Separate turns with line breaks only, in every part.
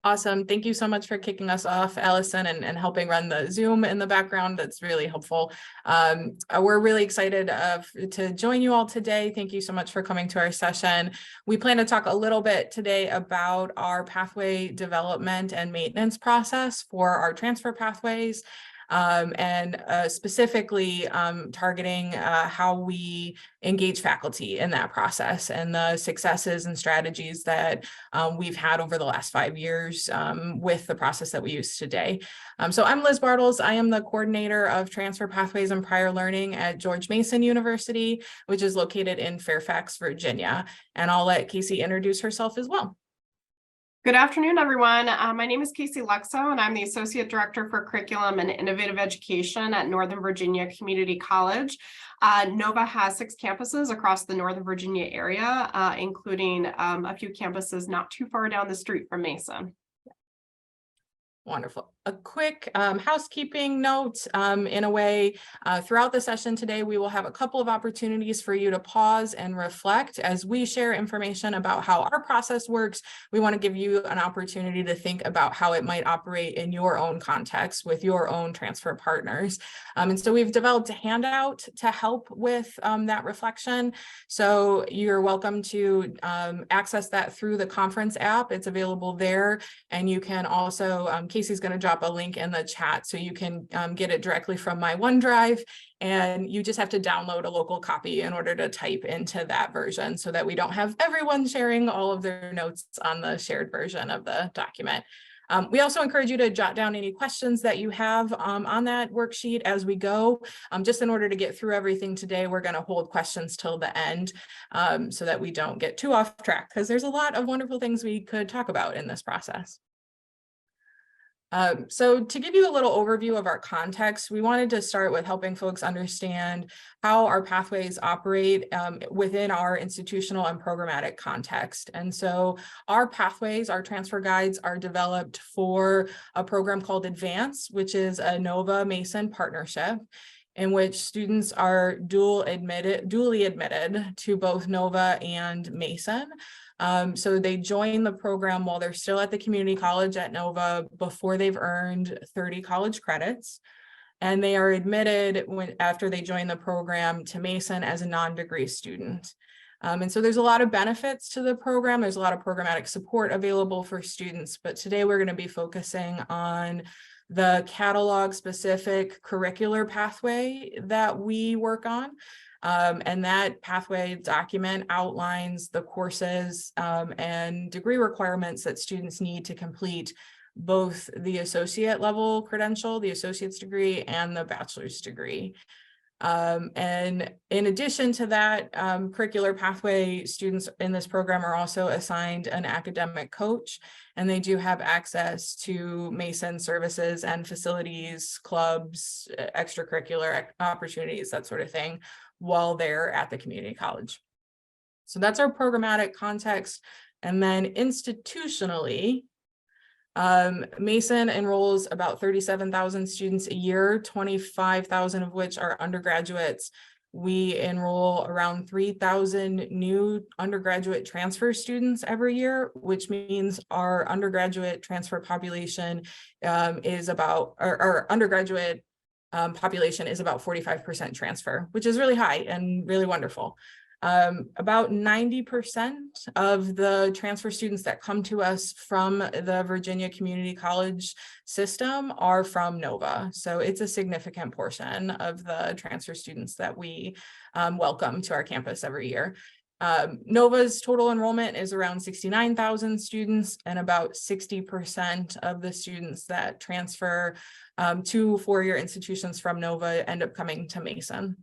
Awesome. Thank you so much for kicking us off, Allison, and helping run the Zoom in the background. That's really helpful. We're really excited to join you all today. Thank you so much for coming to our session. We plan to talk a little bit today about our pathway development and maintenance process for our transfer pathways. And specifically targeting how we engage faculty in that process and the successes and strategies that we've had over the last 5 years with the process that we use today. So I'm Liz Bartles. I am the coordinator of transfer pathways and prior learning at George Mason University, which is located in Fairfax, Virginia. And I'll let Casey introduce herself as well.
Good afternoon, everyone. My name is Casey Lukszo, and I'm the Associate Director for Curriculum and Innovative Education at Northern Virginia Community College. NOVA has 6 campuses across the Northern Virginia area, including a few campuses not too far down the street from Mason.
Wonderful. A quick housekeeping note, in a way, throughout the session today, we will have a couple of opportunities for you to pause and reflect as we share information about how our process works. We want to give you an opportunity to think about how it might operate in your own context with your own transfer partners. And so we've developed a handout to help with that reflection. So you're welcome to access that through the conference app. It's available there. And you can also, Casey's going to drop a link in the chat so you can get it directly from my OneDrive, and you just have to download a local copy in order to type into that version so that we don't have everyone sharing all of their notes on the shared version of the document. We also encourage you to jot down any questions that you have on that worksheet as we go. Just in order to get through everything today, we're going to hold questions till the end so that we don't get too off track, because there's a lot of wonderful things we could talk about in this process. So to give you a little overview of our context, we wanted to start with helping folks understand how our pathways operate within our institutional and programmatic context. And so our pathways, our transfer guides, are developed for a program called Advance, which is a NOVA Mason partnership, in which students are duly admitted to both NOVA and Mason. So they join the program while they're still at the community college at NOVA before they've earned 30 college credits. And they are admitted after they join the program to Mason as a non-degree student. And so there's a lot of benefits to the program. There's a lot of programmatic support available for students, but today we're going to be focusing on the catalog specific curricular pathway that we work on. And that pathway document outlines the courses and degree requirements that students need to complete both the associate level credential, the associate's degree, and the bachelor's degree. And in addition to that curricular pathway, students in this program are also assigned an academic coach, and they do have access to Mason services and facilities, clubs, extracurricular opportunities, that sort of thing, while they're at the community college. So that's our programmatic context. And then institutionally, Mason enrolls about 37,000 students a year, 25,000 of which are undergraduates. We enroll around 3,000 new undergraduate transfer students every year, which means our undergraduate transfer population is about, our undergraduate population is about 45% transfer, which is really high and really wonderful. About 90% of the transfer students that come to us from the Virginia Community College system are from NOVA. So it's a significant portion of the transfer students that we welcome to our campus every year. NOVA's total enrollment is around 69,000 students, and about 60% of the students that transfer to four-year institutions from NOVA end up coming to Mason.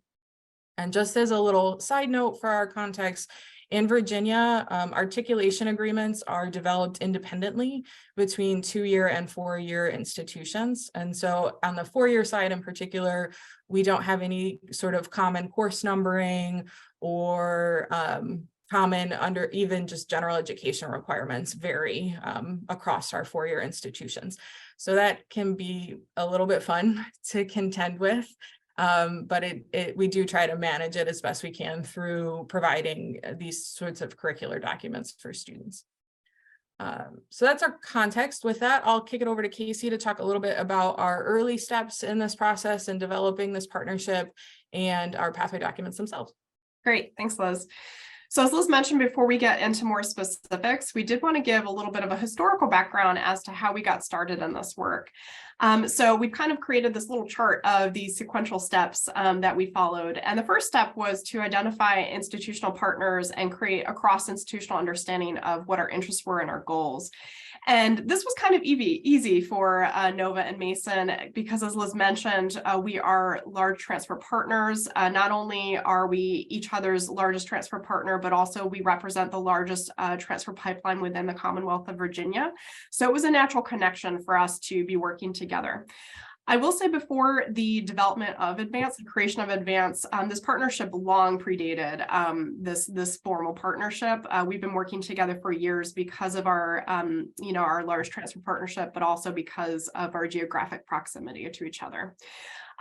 And just as a little side note for our context, in Virginia, articulation agreements are developed independently between 2-year and 4-year institutions. And so on the 4-year side in particular, we don't have any sort of common course numbering or common under even just general education requirements vary across our 4-year institutions. So that can be a little bit fun to contend with. But we do try to manage it as best we can through providing these sorts of curricular documents for students. So that's our context. With that, I'll kick it over to Casey to talk a little bit about our early steps in this process and developing this partnership and our pathway documents themselves.
Great, thanks, Liz. So as Liz mentioned, before we get into more specifics, we did want to give a little bit of a historical background as to how we got started in this work. So we've kind of created this little chart of these sequential steps that we followed. And the first step was to identify institutional partners and create a cross-institutional understanding of what our interests were and our goals. And this was kind of easy for Nova and Mason because, as Liz mentioned, we are large transfer partners. Not only are we each other's largest transfer partner, but also we represent the largest transfer pipeline within the Commonwealth of Virginia. So it was a natural connection for us to be working together. I will say before the development of Advance, the creation of Advance, this partnership long predated this formal partnership. We've been working together for years because of our, our large transfer partnership, but also because of our geographic proximity to each other.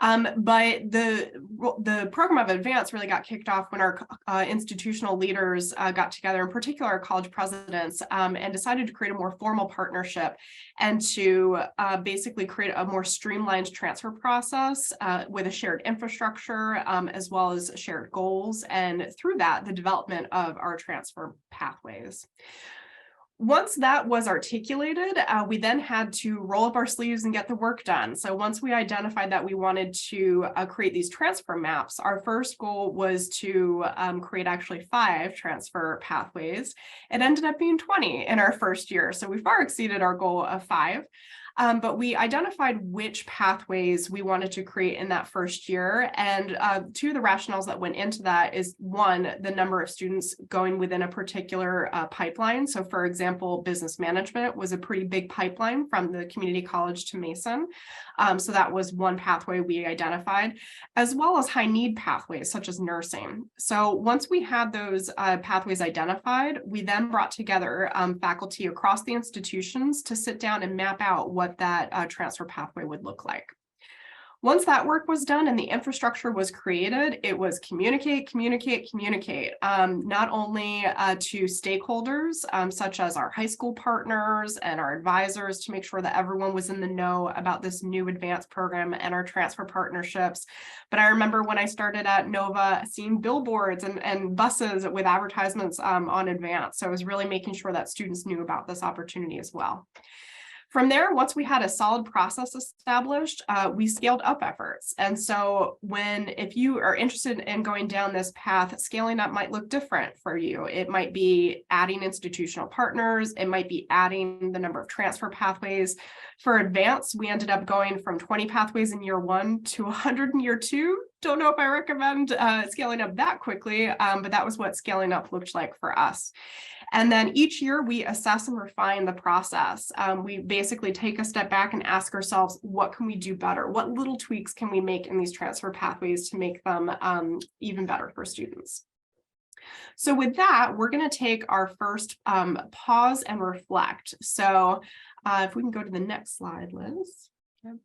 But the program of Advance really got kicked off when our institutional leaders got together, in particular our college presidents, and decided to create a more formal partnership and to basically create a more streamlined transfer process with a shared infrastructure as well as shared goals, and through that, the development of our transfer pathways. Once that was articulated, we then had to roll up our sleeves and get the work done. So once we identified that we wanted to create these transfer maps, our first goal was to create actually 5 transfer pathways. It ended up being 20 in our first year. So we far exceeded our goal of 5. But we identified which pathways we wanted to create in that first year. And 2 of the rationales that went into that is, 1, the number of students going within a particular pipeline. So for example, business management was a pretty big pipeline from the community college to Mason. So that was one pathway we identified, as well as high need pathways such as nursing. So once we had those pathways identified, we then brought together faculty across the institutions to sit down and map out what that transfer pathway would look like. Once that work was done and the infrastructure was created, it was communicate, not only to stakeholders, such as our high school partners and our advisors, to make sure that everyone was in the know about this new advanced program and our transfer partnerships. But I remember when I started at Nova, seeing billboards and buses with advertisements on Advance. So I was really making sure that students knew about this opportunity as well. From there, once we had a solid process established, we scaled up efforts. And so if you are interested in going down this path, scaling up might look different for you. It might be adding institutional partners. It might be adding the number of transfer pathways. For Advance, we ended up going from 20 pathways in year 1 to 100 in year 2. Don't know if I recommend scaling up that quickly, but that was what scaling up looked like for us. And then each year we assess and refine the process. We basically take a step back and ask ourselves, what can we do better? What little tweaks can we make in these transfer pathways to make them even better for students? So with that, we're going to take our first pause and reflect. So if we can go to the next slide, Liz. Yep.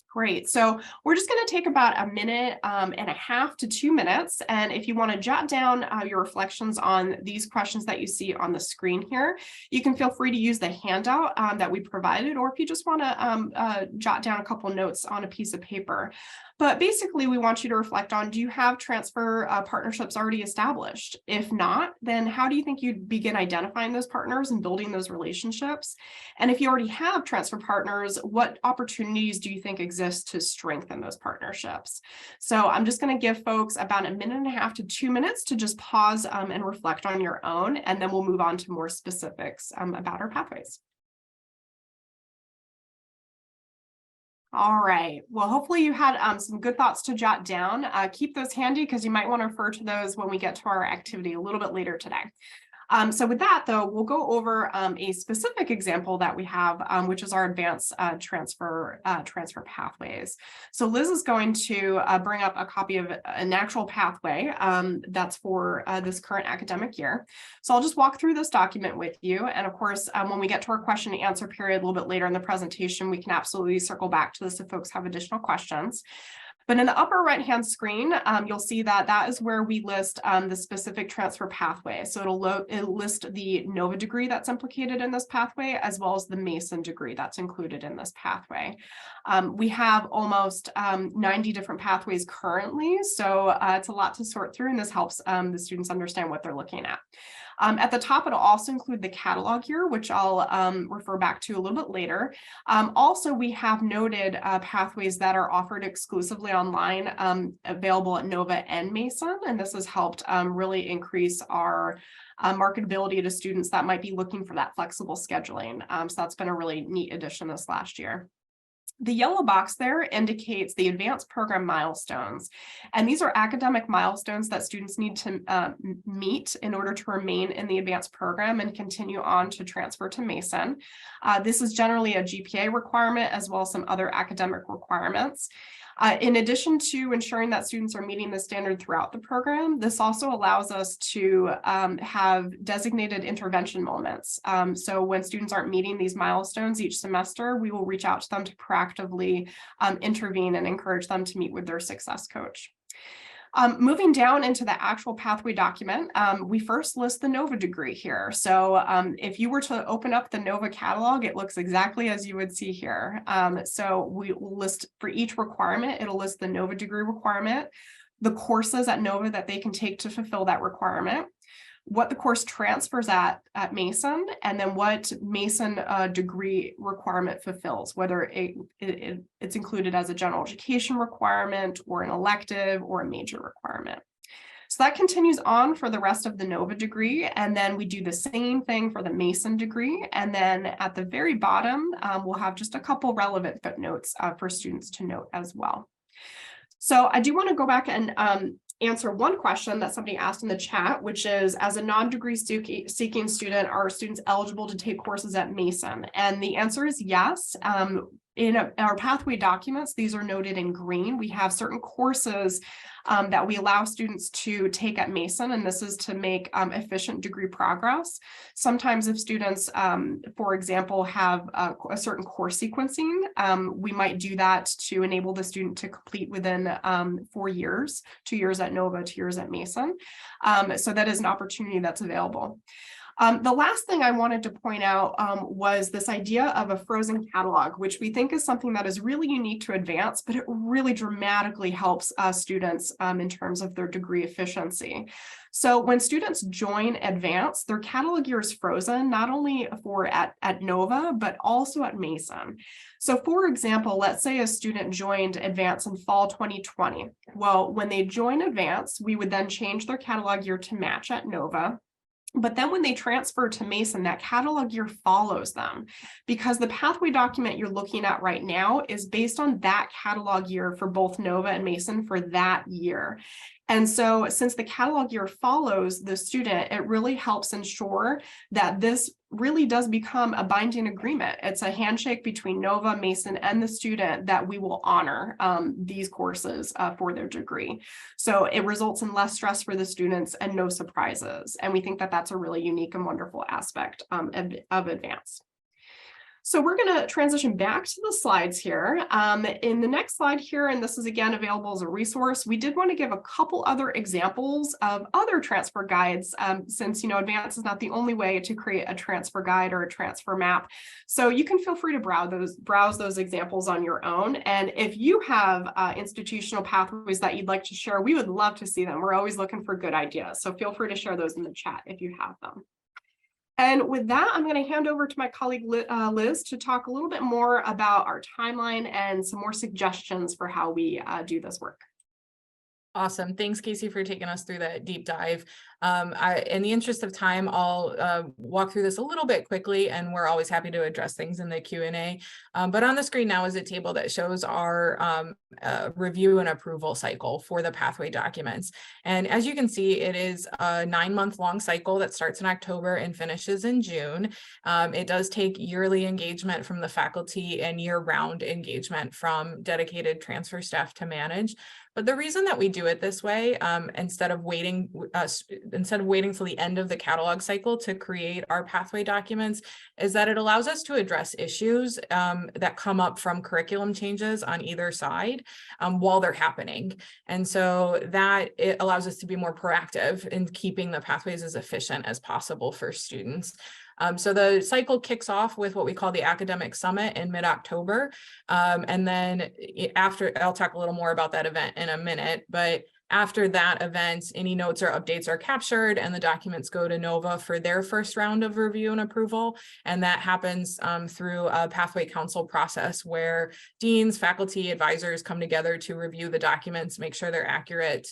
Great. So we're just going to take about a minute and a half to 2 minutes. And if you want to jot down your reflections on these questions that you see on the screen here, you can feel free to use the handout that we provided, or if you just want to jot down a couple notes on a piece of paper. But basically, we want you to reflect on, do you have transfer partnerships already established? If not, then how do you think you'd begin identifying those partners and building those relationships? And if you already have transfer partners, what opportunities do you think exist to strengthen those partnerships? So I'm just going to give folks about a minute and a half to 2 minutes to just pause and reflect on your own, and then we'll move on to more specifics about our pathways. All right. Well, hopefully you had some good thoughts to jot down. Keep those handy because you might want to refer to those when we get to our activity a little bit later today. So with that, though, we'll go over a specific example that we have, which is our advanced transfer pathways. So Liz is going to bring up a copy of an actual pathway that's for this current academic year. So I'll just walk through this document with you. And of course, when we get to our question and answer period a little bit later in the presentation, we can absolutely circle back to this if folks have additional questions. But in the upper right-hand screen, you'll see that that is where we list the specific transfer pathway. So it'll list the NOVA degree that's implicated in this pathway, as well as the Mason degree that's included in this pathway. We have almost 90 different pathways currently, so it's a lot to sort through, and this helps the students understand what they're looking at. At the top, it'll also include the catalog year, which I'll refer back to a little bit later. Also, we have noted pathways that are offered exclusively online, available at NOVA and Mason, and this has helped really increase our marketability to students that might be looking for that flexible scheduling. So that's been a really neat addition this last year. The yellow box there indicates the advanced program milestones, and these are academic milestones that students need to meet in order to remain in the advanced program and continue on to transfer to Mason. This is generally a GPA requirement as well as some other academic requirements. In addition to ensuring that students are meeting the standard throughout the program, this also allows us to have designated intervention moments. So when students aren't meeting these milestones each semester, we will reach out to them to proactively intervene and encourage them to meet with their success coach. Moving down into the actual pathway document, we first list the NOVA degree here. So if you were to open up the NOVA catalog, it looks exactly as you would see here. So we will list for each requirement, it'll list the NOVA degree requirement, the courses at NOVA that they can take to fulfill that requirement, what the course transfers at Mason, and then what Mason degree requirement fulfills, whether it's included as a general education requirement or an elective or a major requirement. So that continues on for the rest of the NOVA degree, and then we do the same thing for the Mason degree, and then at the very bottom, we'll have just a couple relevant footnotes for students to note as well. So I do want to go back and answer one question that somebody asked in the chat, which is, as a non-degree seeking student, are students eligible to take courses at Mason? And the answer is yes. In our pathway documents, these are noted in green. We have certain courses that we allow students to take at Mason, and this is to make efficient degree progress. Sometimes if students, for example, have a certain course sequencing, we might do that to enable the student to complete within 4 years, 2 years at NOVA, 2 years at Mason. So that is an opportunity that's available. The last thing I wanted to point out was this idea of a frozen catalog, which we think is something that is really unique to Advanced, but it really dramatically helps students in terms of their degree efficiency. So when students join Advanced, their catalog year is frozen, not only for at NOVA, but also at Mason. So for example, let's say a student joined Advanced in fall 2020. Well, when they join Advanced, we would then change their catalog year to match at NOVA. But then when they transfer to Mason, that catalog year follows them, because the pathway document you're looking at right now is based on that catalog year for both NOVA and Mason for that year. And so since the catalog year follows the student, it really helps ensure that this really does become a binding agreement. It's a handshake between NOVA, Mason, and the student that we will honor these courses for their degree. So it results in less stress for the students and no surprises. And we think that that's a really unique and wonderful aspect of Advanced. So we're going to transition back to the slides here. In the next slide here, and this is again available as a resource, we did want to give a couple other examples of other transfer guides, since Advanced is not the only way to create a transfer guide or a transfer map. So you can feel free to browse those examples on your own. And if you have institutional pathways that you'd like to share, we would love to see them. We're always looking for good ideas. So feel free to share those in the chat if you have them. And with that, I'm going to hand over to my colleague Liz to talk a little bit more about our timeline and some more suggestions for how we do this work.
Awesome. Thanks, Casey, for taking us through that deep dive. In the interest of time, I'll walk through this a little bit quickly, and we're always happy to address things in the Q&A. But on the screen now is a table that shows our review and approval cycle for the pathway documents. And as you can see, it is a 9-month-long cycle that starts in October and finishes in June. It does take yearly engagement from the faculty and year-round engagement from dedicated transfer staff to manage. But the reason that we do it this way, instead of waiting instead of waiting till the end of the catalog cycle to create our pathway documents, is that it allows us to address issues that come up from curriculum changes on either side while they're happening. And so that it allows us to be more proactive in keeping the pathways as efficient as possible for students. So the cycle kicks off with what we call the Academic Summit in mid-October. And then after, I'll talk a little more about that event in a minute, but after that event, any notes or updates are captured and the documents go to NOVA for their first round of review and approval. And that happens through a pathway council process where deans, faculty, advisors come together to review the documents, make sure they're accurate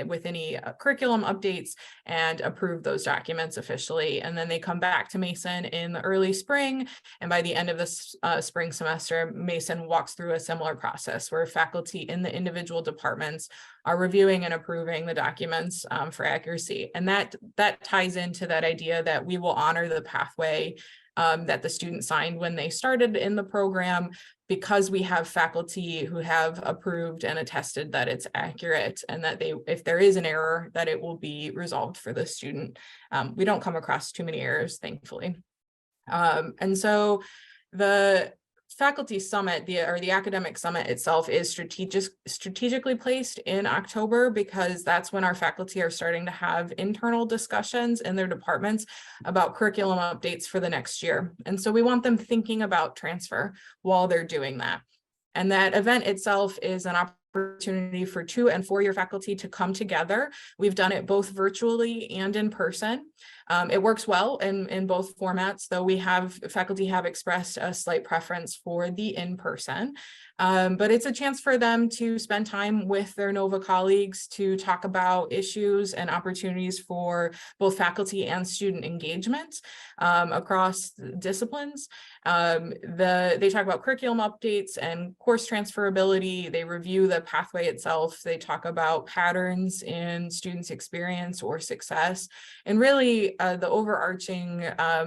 with any curriculum updates, and approve those documents officially. And then they come back to Mason in the early spring. And by the end of this spring semester, Mason walks through a similar process where faculty in the individual departments are reviewing and approving the documents for accuracy. And that ties into that idea that we will honor the pathway that the student signed when they started in the program, because we have faculty who have approved and attested that it's accurate, and that if there is an error, that it will be resolved for the student. We don't come across too many errors, thankfully. And so the faculty summit, the academic summit itself, is strategically placed in October, because that's when our faculty are starting to have internal discussions in their departments about curriculum updates for the next year. And so we want them thinking about transfer while they're doing that. And that event itself is an opportunity for 2- and 4-year faculty to come together. We've done it both virtually and in person. It works well in both formats, though faculty have expressed a slight preference for the in-person. But it's a chance for them to spend time with their NOVA colleagues to talk about issues and opportunities for both faculty and student engagement across disciplines. They talk about curriculum updates and course transferability. They review the pathway itself. They talk about patterns in students' experience or success. And really, the overarching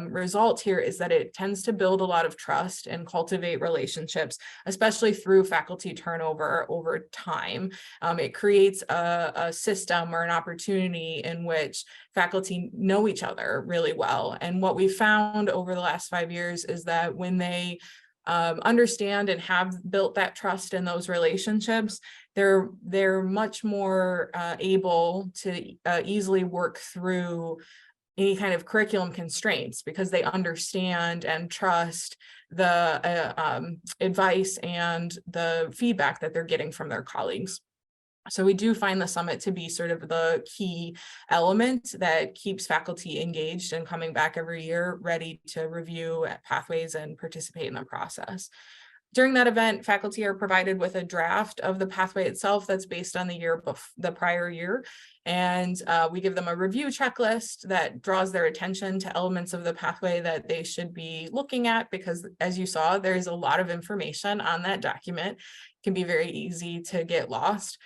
result here is that it tends to build a lot of trust and cultivate relationships, especially through faculty turnover over time. It creates a system or an opportunity in which faculty know each other really well. And what we found over the last 5 years is that when they understand and have built that trust in those relationships, they're much more able to easily work through any kind of curriculum constraints, because they understand and trust the advice and the feedback that they're getting from their colleagues. So we do find the summit to be sort of the key element that keeps faculty engaged and coming back every year, ready to review pathways and participate in the process. During that event, faculty are provided with a draft of the pathway itself that's based on the prior year. And we give them a review checklist that draws their attention to elements of the pathway that they should be looking at, because as you saw, there's a lot of information on that document. It can be very easy to get lost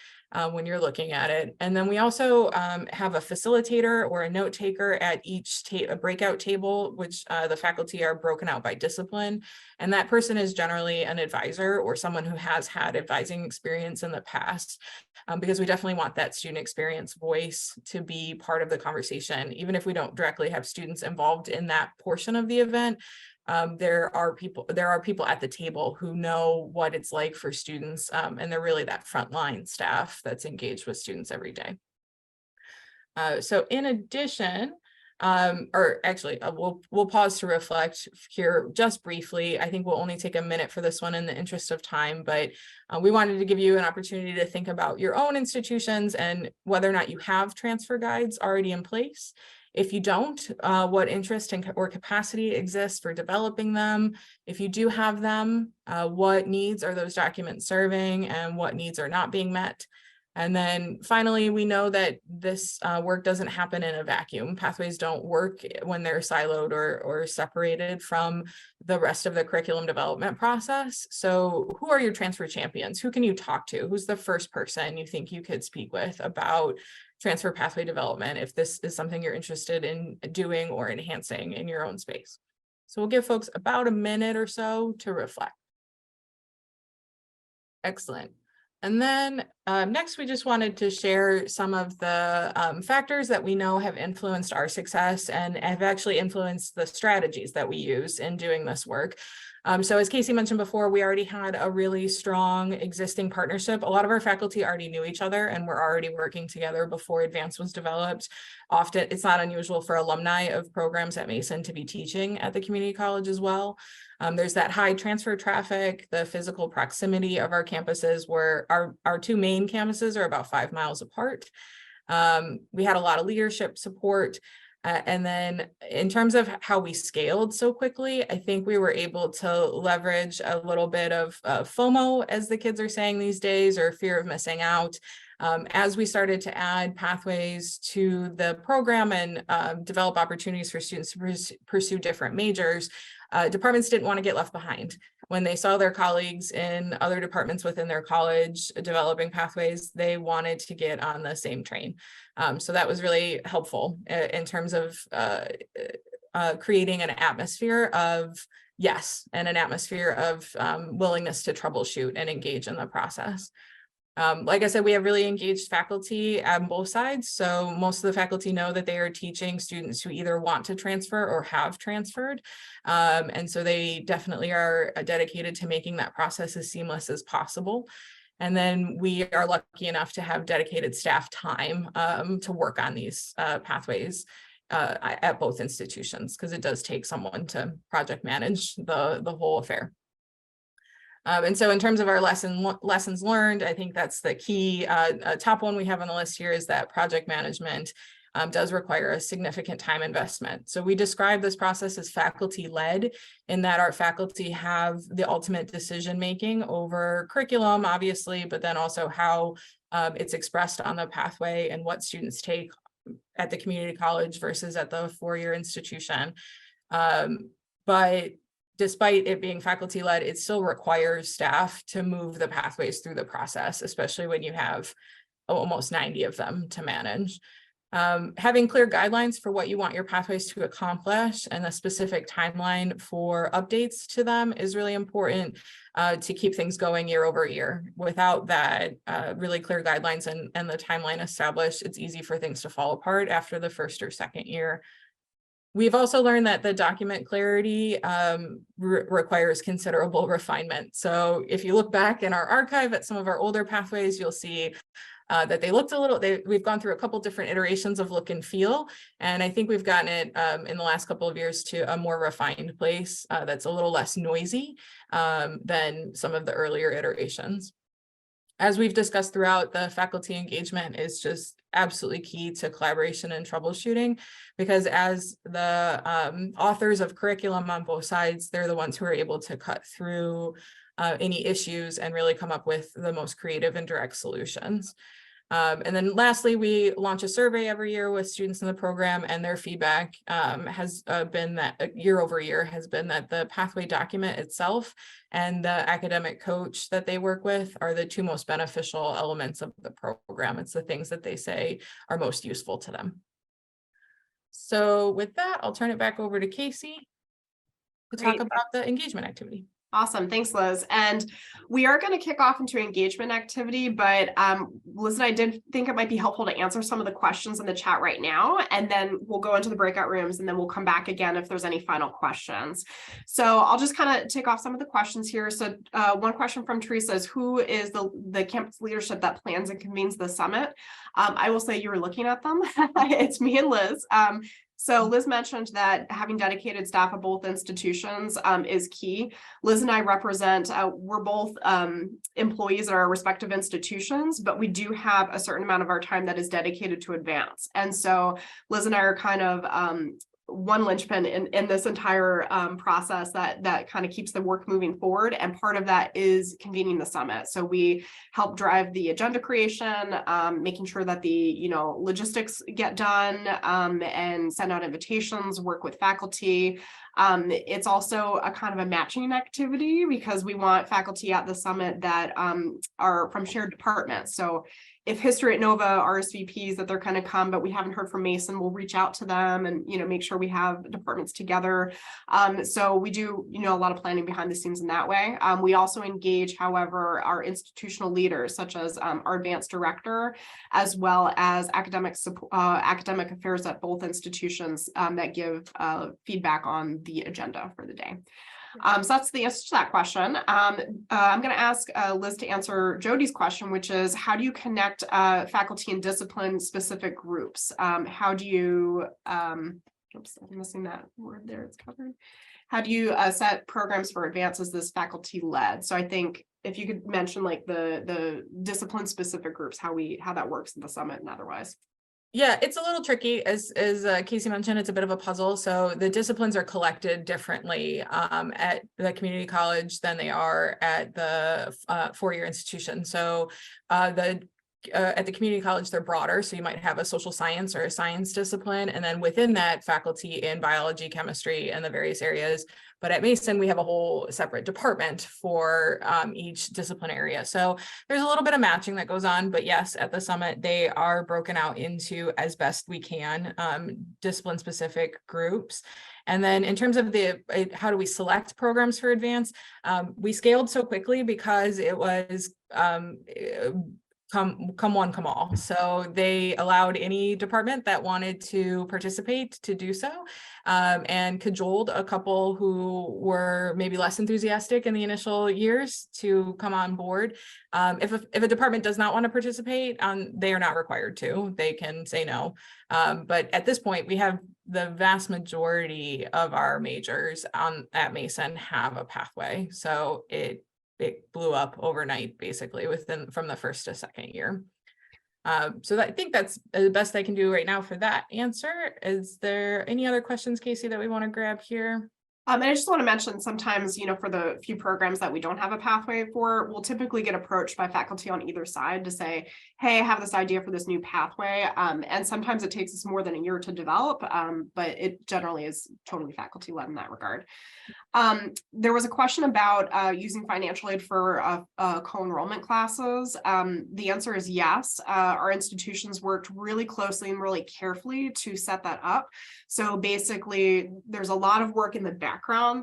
when you're looking at it. And then we also have a facilitator or a note taker at each breakout table, which the faculty are broken out by discipline. And that person is generally an advisor or someone who has had advising experience in the past, because we definitely want that student experience voice to be part of the conversation. Even if we don't directly have students involved in that portion of the event, there are people at the table who know what it's like for students, and they're really that frontline staff that's engaged with students every day. So in addition, or actually we'll pause to reflect here just briefly. I think we'll only take a minute for this one in the interest of time, but we wanted to give you an opportunity to think about your own institutions and whether or not you have transfer guides already in place. If you don't, what interest or capacity exists for developing them? If you do have them, what needs are those documents serving and what needs are not being met? And then finally, we know that this work doesn't happen in a vacuum. Pathways don't work when they're siloed or separated from the rest of the curriculum development process. So who are your transfer champions? Who can you talk to? Who's the first person you think you could speak with about transfer pathway development if this is something you're interested in doing or enhancing in your own space? So we'll give folks about a minute or so to reflect. Excellent. And then next, we just wanted to share some of the factors that we know have influenced our success and have actually influenced the strategies that we use in doing this work. So as Casey mentioned before, we already had a really strong existing partnership. A lot of our faculty already knew each other and were already working together before Advance was developed. Often, it's not unusual for alumni of programs at Mason to be teaching at the community college as well. There's that high transfer traffic, the physical proximity of our campuses, where our two main campuses are about 5 miles apart. We had a lot of leadership support. And then in terms of how we scaled so quickly, I think we were able to leverage a little bit of FOMO, as the kids are saying these days, or fear of missing out. As we started to add pathways to the program and develop opportunities for students to pursue different majors, departments didn't want to get left behind. When they saw their colleagues in other departments within their college developing pathways, they wanted to get on the same train. So that was really helpful in terms of creating an atmosphere of yes, and an atmosphere of willingness to troubleshoot and engage in the process. Like I said, we have really engaged faculty on both sides. So most of the faculty know that they are teaching students who either want to transfer or have transferred. And so they definitely are dedicated to making that process as seamless as possible. And then we are lucky enough to have dedicated staff time to work on these pathways at both institutions, because it does take someone to project manage the whole affair. And so in terms of our lessons learned, I think that's the key. Top one we have on the list here is that project management does require a significant time investment. So we describe this process as faculty-led, in that our faculty have the ultimate decision-making over curriculum, obviously, but then also how it's expressed on the pathway and what students take at the community college versus at the four-year institution. But despite it being faculty-led, it still requires staff to move the pathways through the process, especially when you have almost 90 of them to manage. Having clear guidelines for what you want your pathways to accomplish and a specific timeline for updates to them is really important to keep things going year over year. Without that really clear guidelines and the timeline established, it's easy for things to fall apart after the first or second year. We've also learned that the document clarity requires considerable refinement. So if you look back in our archive at some of our older pathways, you'll see that they looked a little, we've gone through a couple different iterations of look and feel. And I think we've gotten it in the last couple of years to a more refined place that's a little less noisy than some of the earlier iterations. As we've discussed throughout, the faculty engagement is just absolutely key to collaboration and troubleshooting, because as the authors of curriculum on both sides, they're the ones who are able to cut through any issues and really come up with the most creative and direct solutions. And then lastly, we launch a survey every year with students in the program, and their feedback has been that year over year has been that the pathway document itself and the academic coach that they work with are the two most beneficial elements of the program. It's the things that they say are most useful to them. So with that, I'll turn it back over to Casey to talk about the engagement activity.
Awesome. Thanks, Liz. And we are going to kick off into engagement activity, but Liz and I did think it might be helpful to answer some of the questions in the chat right now, and then we'll go into the breakout rooms, and then we'll come back again if there's any final questions. So I'll just kind of tick off some of the questions here. So one question from Teresa is, who is the campus leadership that plans and convenes the summit? I will say you were looking at them. It's me and Liz. So Liz mentioned that having dedicated staff at both institutions is key. Liz and I represent, we're both employees at our respective institutions, but we do have a certain amount of our time that is dedicated to Advance. And so Liz and I are kind of one linchpin in this entire process that kind of keeps the work moving forward. And part of that is convening the summit. So we help drive the agenda creation, making sure that the logistics get done, and send out invitations, work with faculty, It's also a kind of a matching activity because we want faculty at the summit that are from shared departments. So if history at Nova RSVPs that they're going to come, but we haven't heard from Mason, we'll reach out to them and, make sure we have departments together. So we do, a lot of planning behind the scenes in that way. We also engage, however, our institutional leaders, such as our advanced director, as well as academic affairs at both institutions that give feedback on the agenda for the day. So that's the answer to that question. I'm going to ask Liz to answer Jody's question, which is how do you connect faculty and discipline specific groups? How do you, oops, I'm missing that word there, it's covered. How do you set programs for advances this faculty led? So I think if you could mention like the discipline specific groups, how that works in the summit and otherwise.
Yeah, it's a little tricky. As Casey mentioned, it's a bit of a puzzle. So the disciplines are collected differently at the community college than they are at the four-year institution. So at the community college, they're broader. So you might have a social science or a science discipline, and then within that, faculty in biology, chemistry, and the various areas. But at Mason, we have a whole separate department for each discipline area. So there's a little bit of matching that goes on, but yes, at the summit, they are broken out into, as best we can, discipline-specific groups. And then in terms of how do we select programs for advance, we scaled so quickly because it was come one, come all. So they allowed any department that wanted to participate to do so, and cajoled a couple who were maybe less enthusiastic in the initial years to come on board. If a department does not want to participate, they are not required to. They can say no. But at this point, we have the vast majority of our majors at Mason have a pathway. So it blew up overnight, basically, from the first to second year. So I think that's the best I can do right now for that answer. Is there any other questions, Casey, that we want to grab here?
And I just want to mention sometimes, for the few programs that we don't have a pathway for, we'll typically get approached by faculty on either side to say, hey, I have this idea for this new pathway. And sometimes it takes us more than a year to develop, but it generally is totally faculty led in that regard. There was a question about using financial aid for co-enrollment classes. The answer is yes. Our institutions worked really closely and really carefully to set that up. So basically, there's a lot of work in the background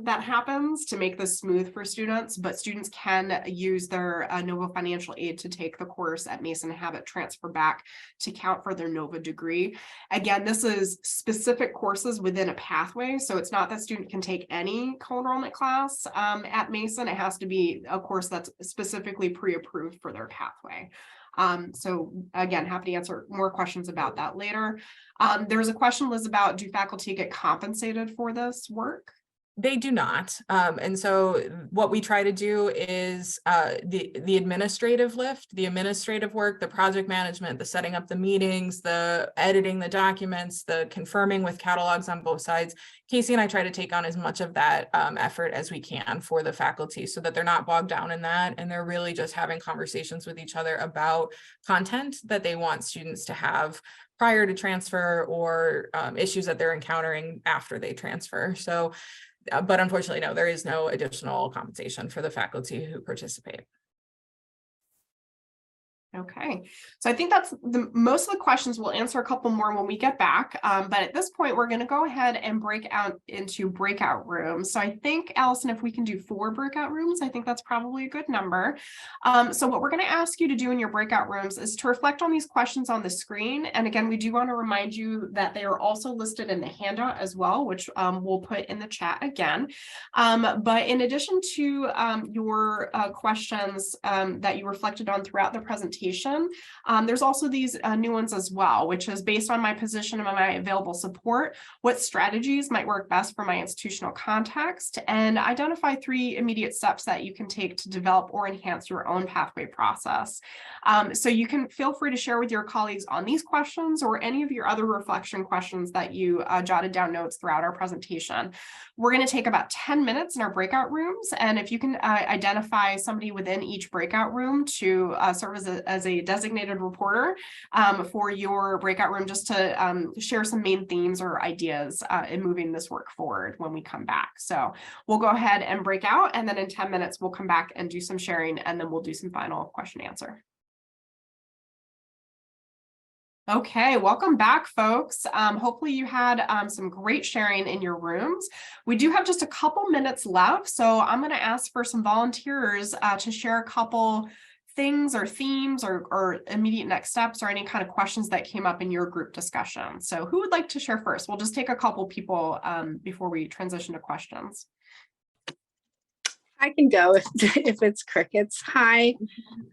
that happens to make this smooth for students, but students can use their NOVA financial aid to take the course at Mason and have it transfer back to count for their NOVA degree. Again, this is specific courses within a pathway, so it's not that student can take any co-enrollment class at Mason. It has to be a course that's specifically pre-approved for their pathway. So again, happy to answer more questions about that later. There was a question, Liz, about do faculty get compensated for this work?
They do not. And so what we try to do is the administrative lift, the administrative work, the project management, the setting up the meetings, the editing the documents, the confirming with catalogs on both sides. Casey and I try to take on as much of that effort as we can for the faculty so that they're not bogged down in that. And they're really just having conversations with each other about content that they want students to have prior to transfer or issues that they're encountering after they transfer. So but unfortunately, no, there is no additional compensation for the faculty who participate.
Okay, so I think that's most of the questions. We'll answer a couple more when we get back. But at this point, we're going to go ahead and break out into breakout rooms. So I think, Allison, if we can do 4 breakout rooms, I think that's probably a good number. So what we're going to ask you to do in your breakout rooms is to reflect on these questions on the screen. And again, we do want to remind you that they are also listed in the handout as well, which we'll put in the chat again. But in addition to your questions that you reflected on throughout the presentation, there's also these new ones as well, which is based on my position and my available support, what strategies might work best for my institutional context, and identify 3 immediate steps that you can take to develop or enhance your own pathway process. So you can feel free to share with your colleagues on these questions or any of your other reflection questions that you jotted down notes throughout our presentation. We're going to take about 10 minutes in our breakout rooms, and if you can identify somebody within each breakout room to serve as as a designated reporter for your breakout room, just to share some main themes or ideas in moving this work forward when we come back. So we'll go ahead and break out, and then in 10 minutes, we'll come back and do some sharing, and then we'll do some final question answer. Okay, welcome back, folks. Hopefully you had some great sharing in your rooms. We do have just a couple minutes left, so I'm going to ask for some volunteers to share a couple things or themes or immediate next steps or any kind of questions that came up in your group discussion. So who would like to share first? We'll just take a couple people before we transition to questions.
I can go if it's crickets. Hi,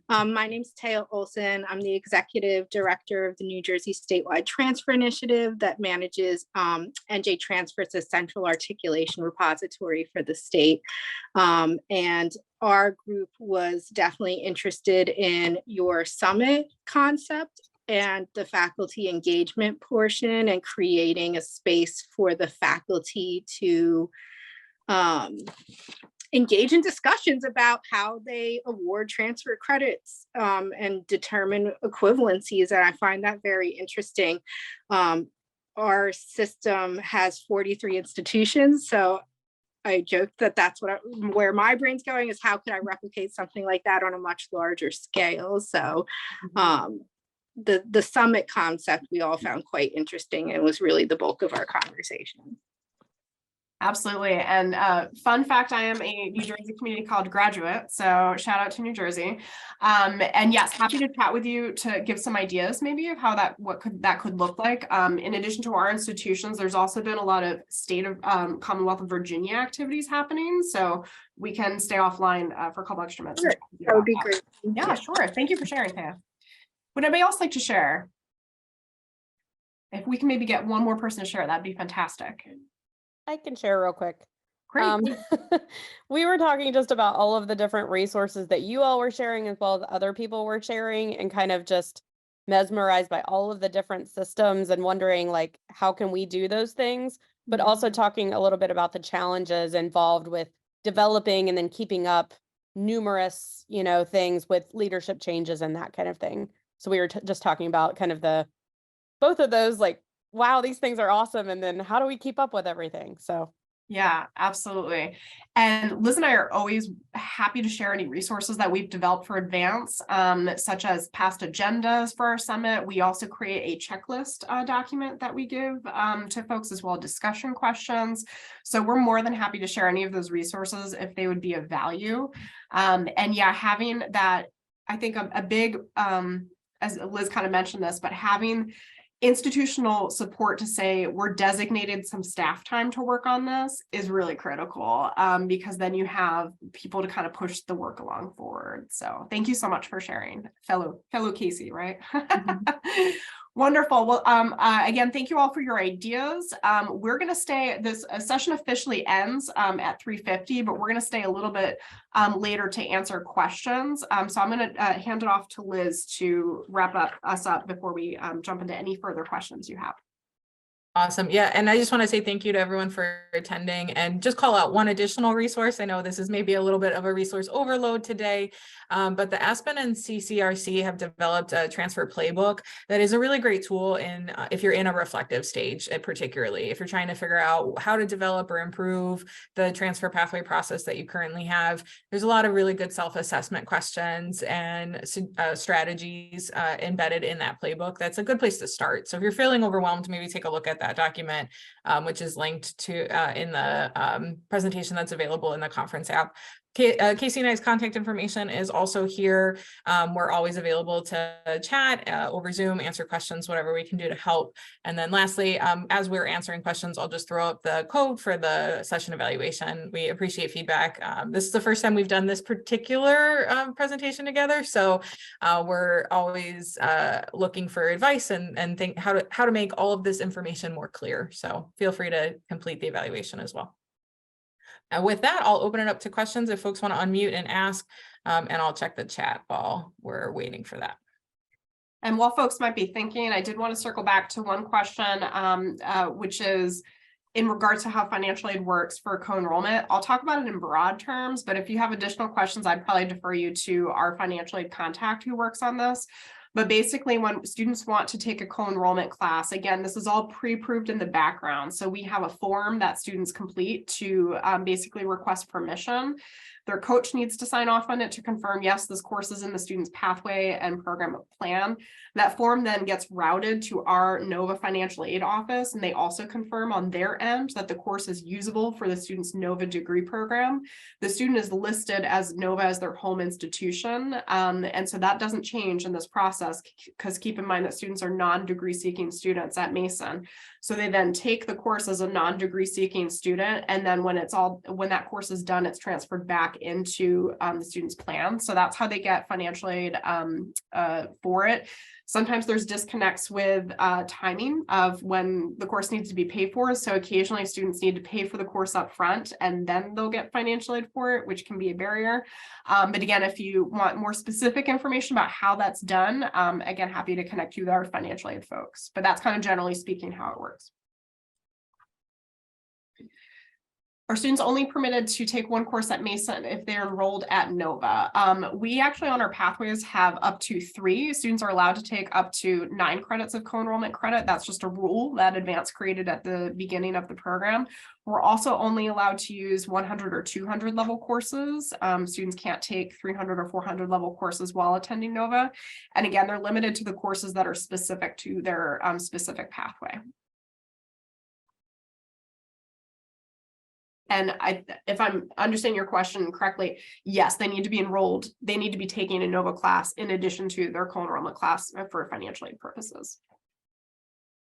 my name's Taya Olson. I'm the executive director of the New Jersey Statewide Transfer Initiative that manages NJ Transfer's a central articulation repository for the state. And our group was definitely interested in your summit concept and the faculty engagement portion, and creating a space for the faculty to engage in discussions about how they award transfer credits and determine equivalencies. And I find that very interesting. Our system has 43 institutions. So I joked that that's where my brain's going, is how could I replicate something like that on a much larger scale? So the summit concept we all found quite interesting, and was really the bulk of our conversation.
Absolutely. And fun fact, I am a New Jersey Community College graduate, so shout out to New Jersey. And yes, happy to chat with you to give some ideas maybe of how that could look like. In addition to our institutions, there's also been a lot of state of Commonwealth of Virginia activities happening, so we can stay offline for a couple extra minutes.
Sure. That would be great.
Yeah, sure. Thank you for sharing, Taya. Would anybody else like to share? If we can maybe get one more person to share, that'd be fantastic.
I can share real quick.
Great.
We were talking just about all of the different resources that you all were sharing, as well as other people were sharing, and kind of just mesmerized by all of the different systems and wondering, like, how can we do those things? But also talking a little bit about the challenges involved with developing and then keeping up numerous, things with leadership changes and that kind of thing. So we were just talking about kind of both of those, like, wow, these things are awesome. And then how do we keep up with everything? So
yeah, absolutely. And Liz and I are always happy to share any resources that we've developed for advance, such as past agendas for our summit. We also create a checklist document that we give to folks, as well as discussion questions. So we're more than happy to share any of those resources if they would be of value. And yeah, having that, I think a big, as Liz kind of mentioned this, but having institutional support to say we're designated some staff time to work on this is really critical, because then you have people to kind of push the work along forward. So thank you so much for sharing, fellow Casey, right? Wonderful. Well, again, thank you all for your ideas. We're going to stay, this session officially ends at 3:50, but we're going to stay a little bit later to answer questions. So I'm going to hand it off to Liz to wrap us up before we jump into any further questions you have.
Awesome. Yeah. And I just want to say thank you to everyone for attending, and just call out one additional resource. I know this is maybe a little bit of a resource overload today, but the Aspen and CCRC have developed a transfer playbook that is a really great tool if you're in a reflective stage, particularly if you're trying to figure out how to develop or improve the transfer pathway process that you currently have. There's a lot of really good self-assessment questions and strategies embedded in that playbook. That's a good place to start. So if you're feeling overwhelmed, maybe take a look at that document, which is linked to in the presentation that's available in the conference app. Casey and I's contact information is also here. We're always available to chat over Zoom, answer questions, whatever we can do to help. And then lastly, as we're answering questions, I'll just throw up the code for the session evaluation. We appreciate feedback. This is the first time we've done this particular presentation together, so we're always looking for advice and think how to make all of this information more clear. So feel free to complete the evaluation as well. With that, I'll open it up to questions if folks want to unmute and ask, and I'll check the chat while we're waiting for that.
And while folks might be thinking, I did want to circle back to one question, which is, in regards to how financial aid works for co-enrollment, I'll talk about it in broad terms, but if you have additional questions, I'd probably defer you to our financial aid contact who works on this. But basically, when students want to take a co-enrollment class, again, this is all pre-approved in the background. So we have a form that students complete to basically request permission. Their coach needs to sign off on it to confirm, yes, this course is in the student's pathway and program plan. That form then gets routed to our NOVA financial aid office, and they also confirm on their end that the course is usable for the student's NOVA degree program. The student is listed as NOVA as their home institution, and so that doesn't change in this process, because keep in mind that students are non-degree seeking students at Mason. So they then take the course as a non-degree seeking student, and then when that course is done, it's transferred back into the student's plan. So that's how they get financial aid for it. Sometimes there's disconnects with timing of when the course needs to be paid for. So occasionally students need to pay for the course up front and then they'll get financial aid for it, which can be a barrier. But again, if you want more specific information about how that's done, again, happy to connect you with our financial aid folks. But that's kind of generally speaking how it works. Are students only permitted to take one course at Mason if they're enrolled at NOVA? We actually on our pathways have up to 3. Students are allowed to take up to 9 credits of co-enrollment credit. That's just a rule that Advance created at the beginning of the program. We're also only allowed to use 100 or 200 level courses. Students can't take 300 or 400 level courses while attending NOVA. And again, they're limited to the courses that are specific to their specific pathway. And if I'm understanding your question correctly, yes, they need to be enrolled. They need to be taking a NOVA class in addition to their co-enrollment class for financial aid purposes.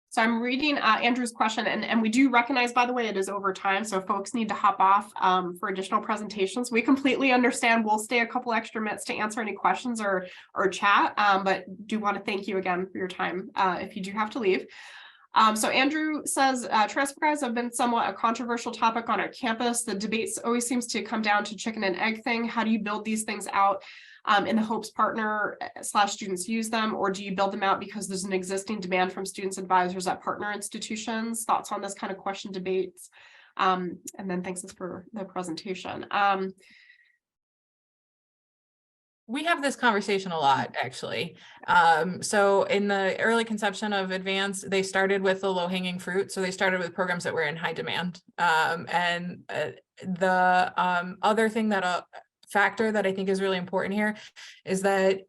So I'm reading Andrew's question, and we do recognize, by the way, it is over time, so folks need to hop off for additional presentations. We completely understand. We'll stay a couple extra minutes to answer any questions or chat, but do want to thank you again for your time if you do have to leave. So Andrew says, transfer guides have been somewhat a controversial topic on our campus. The debates always seems to come down to chicken and egg thing. How do you build these things out in the hopes partner / students use them, or do you build them out because there's an existing demand from students advisors at partner institutions? Thoughts on this kind of question debates? And then thanks for the presentation.
We have this conversation a lot, actually. So in the early conception of Advance, they started with the low-hanging fruit. So they started with programs that were in high demand. The other thing that factor that I think is really important here is that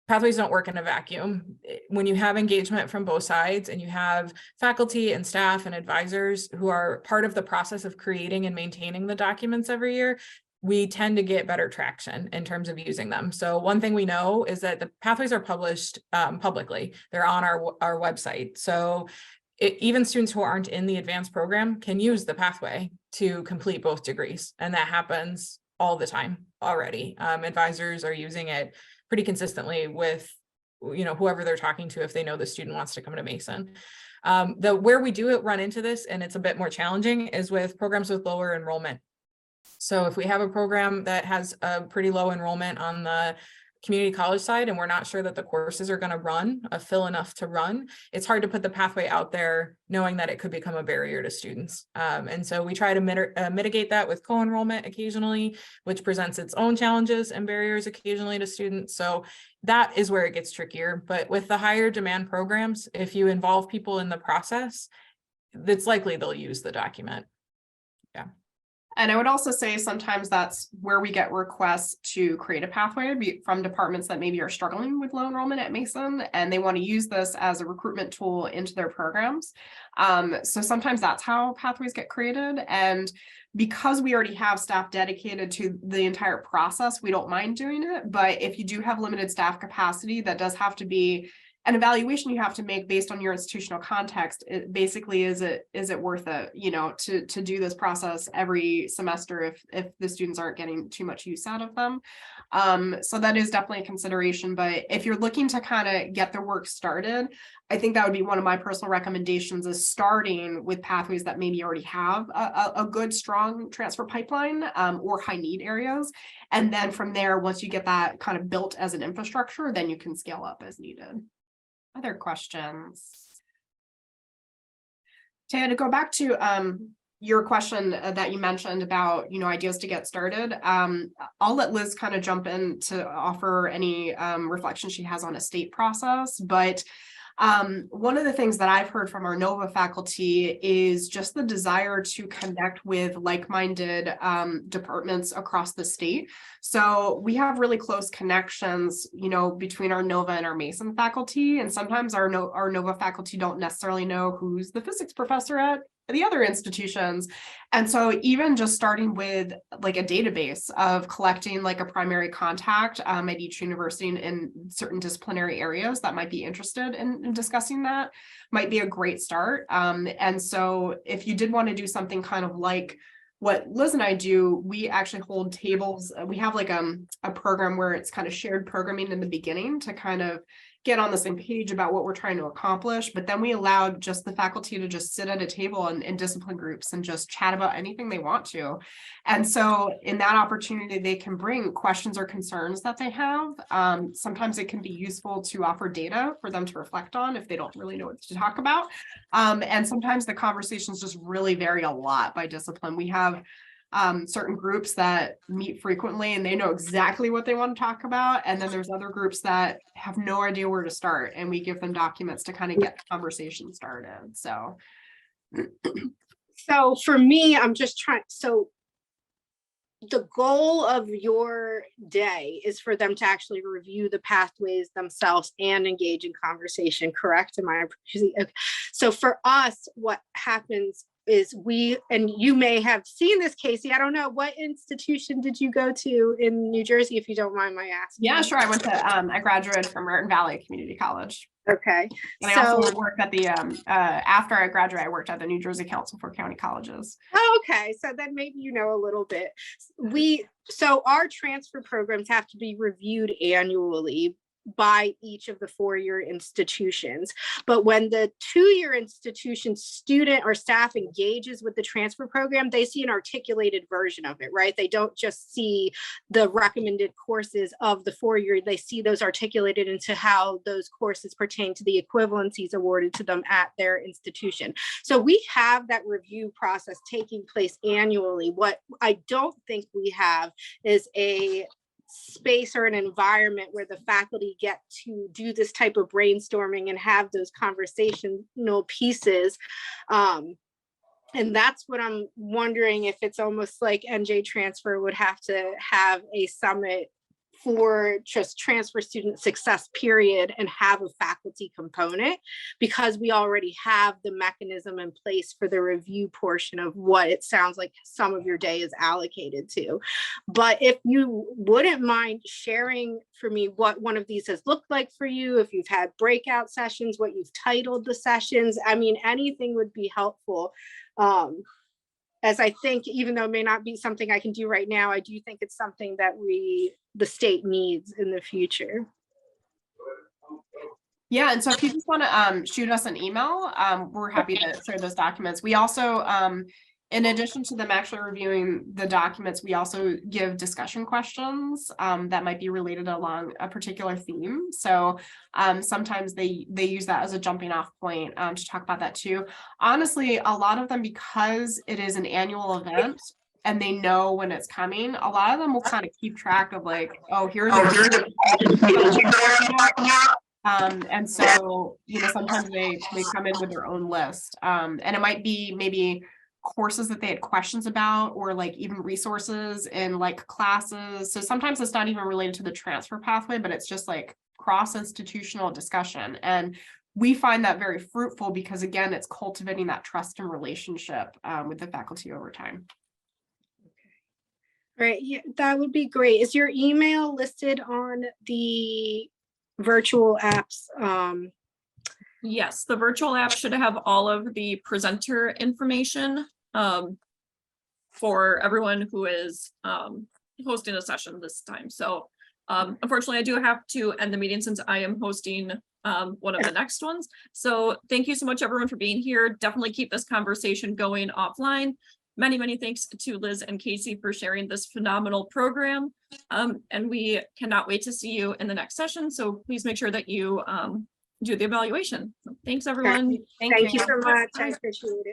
pathways don't work in a vacuum. When you have engagement from both sides and you have faculty and staff and advisors who are part of the process of creating and maintaining the documents every year, we tend to get better traction in terms of using them. So one thing we know is that the pathways are published publicly. They're on our website. So even students who aren't in the advanced program can use the pathway to complete both degrees. And that happens all the time already. Advisors are using it pretty consistently with whoever they're talking to if they know the student wants to come to Mason. Where we do run into this, and it's a bit more challenging, is with programs with lower enrollment. So if we have a program that has a pretty low enrollment on the community college side, and we're not sure that the courses are going to fill enough to run, it's hard to put the pathway out there knowing that it could become a barrier to students. And so we try to mitigate that with co-enrollment occasionally, which presents its own challenges and barriers occasionally to students. So that is where it gets trickier. But with the higher demand programs, if you involve people in the process, it's likely they'll use the document. Yeah.
And I would also say sometimes that's where we get requests to create a pathway from departments that maybe are struggling with low enrollment at Mason, and they want to use this as a recruitment tool into their programs. So sometimes that's how pathways get created. And because we already have staff dedicated to the entire process, we don't mind doing it. But if you do have limited staff capacity, that does have to be an evaluation you have to make based on your institutional context. It basically, is it worth it, to do this process every semester if the students aren't getting too much use out of them. So that is definitely a consideration. But if you're looking to kind of get the work started, I think that would be one of my personal recommendations, is starting with pathways that maybe already have a good, strong transfer pipeline or high need areas. And then from there, once you get that kind of built as an infrastructure, then you can scale up as needed. Other questions? Taya, to go back to your question that you mentioned about, ideas to get started. I'll let Liz kind of jump in to offer any reflection she has on a state process, but one of the things that I've heard from our NOVA faculty is just the desire to connect with like-minded departments across the state. So we have really close connections, between our NOVA and our Mason faculty. And sometimes our NOVA faculty don't necessarily know who's the physics professor at the other institutions. And so even just starting with like a database of collecting like a primary contact at each university in certain disciplinary areas that might be interested in discussing that might be a great start. And so if you did want to do something kind of like what Liz and I do, we actually hold tables. We have like a program where it's kind of shared programming in the beginning to kind of get on the same page about what we're trying to accomplish. But then we allowed just the faculty to just sit at a table in discipline groups and just chat about anything they want to. And so in that opportunity, they can bring questions or concerns that they have. Sometimes it can be useful to offer data for them to reflect on if they don't really know what to talk about. And sometimes the conversations just really vary a lot by discipline. We have certain groups that meet frequently and they know exactly what they want to talk about. And then there's other groups that have no idea where to start, and we give them documents to kind of get the conversation started. So
for me, I'm just trying, so the goal of your day is for them to actually review the pathways themselves and engage in conversation, correct? Am I okay? So for us, what happens is and you may have seen this, Casey. I don't know, what institution did you go to in New Jersey, if you don't mind my asking?
Yeah, sure. I graduated from Merton Valley Community College.
Okay.
And I also worked at the, after I graduated, I worked at the New Jersey Council for County Colleges.
Oh, okay. So then maybe you know a little bit. So our transfer programs have to be reviewed annually by each of the four-year institutions. But when the two-year institution student or staff engages with the transfer program, they see an articulated version of it, right? They don't just see the recommended courses of the four-year, they see those articulated into how those courses pertain to the equivalencies awarded to them at their institution. So we have that review process taking place annually. What I don't think we have is a space or an environment where the faculty get to do this type of brainstorming and have those conversational pieces. And that's what I'm wondering, if it's almost like NJ Transfer would have to have a summit for just transfer student success period and have a faculty component, because we already have the mechanism in place for the review portion of what it sounds like some of your day is allocated to. But if you wouldn't mind sharing for me what one of these has looked like for you, if you've had breakout sessions, what you've titled the sessions, I mean, anything would be helpful. As I think, even though it may not be something I can do right now, I do think it's something that the state needs in the future.
Yeah, and so if you just want to shoot us an email, we're happy to share those documents. We also, in addition to them actually reviewing the documents, we also give discussion questions that might be related along a particular theme. So sometimes they use that as a jumping off point to talk about that too. Honestly, a lot of them, because it is an annual event and they know when it's coming, a lot of them will kind of keep track of like, oh, here's and so, sometimes they come in with their own list, and it might be maybe courses that they had questions about, or like even resources in like classes. So sometimes it's not even related to the transfer pathway, but it's just like cross-institutional discussion. And we find that very fruitful because, again, it's cultivating that trust and relationship with the faculty over time.
Okay. Right. Yeah, that would be great. Is your email listed on the virtual apps?
Yes, the virtual app should have all of the presenter information for everyone who is hosting a session this time. So unfortunately, I do have to end the meeting since I am hosting one of the next ones. So thank you so much, everyone, for being here. Definitely keep this conversation going offline. Many, many thanks to Liz and Casey for sharing this phenomenal program. And we cannot wait to see you in the next session. So please make sure that you do the evaluation. Thanks, everyone.
Thank you so much. I appreciate it.